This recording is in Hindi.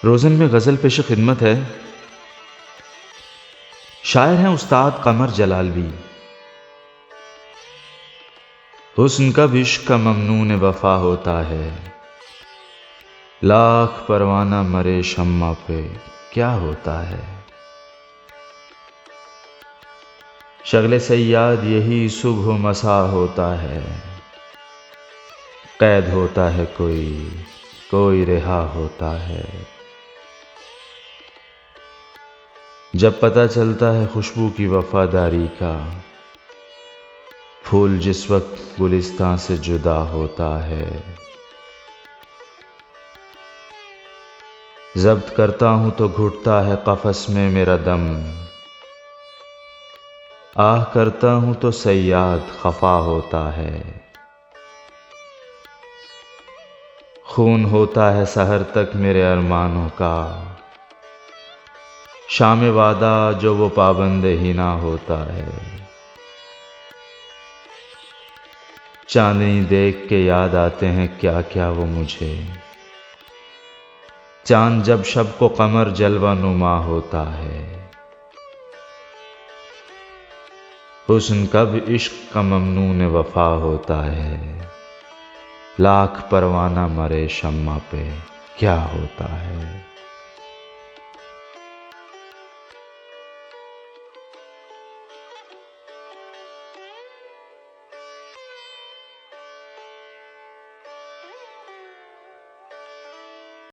रोज़न में गज़ल पेश खिदमत है। शायर हैं उस्ताद कमर जलालवी। हुस्न का इश्क का ममनून वफा होता है, लाख परवाना मरे शम्मा पे क्या होता है। शगले सयाद यही सुबह मसा होता है, कैद होता है कोई, कोई रिहा होता है। जब पता चलता है खुशबू की वफादारी का, फूल जिस वक्त गुलिस्तां से जुदा होता है। जब्त करता हूं तो घुटता है कफस में मेरा दम, आह करता हूं तो सयाद खफा होता है। खून होता है सहर तक मेरे अरमानों का, शाम वादा जो वो पाबंद ही ना होता है। चांदनी देख के याद आते हैं क्या क्या वो मुझे, चांद जब शब को कमर जलवा नुमा होता है। हुस्न कब इश्क का ममनून वफा होता है, लाख परवाना मरे शम्मा पे क्या होता है।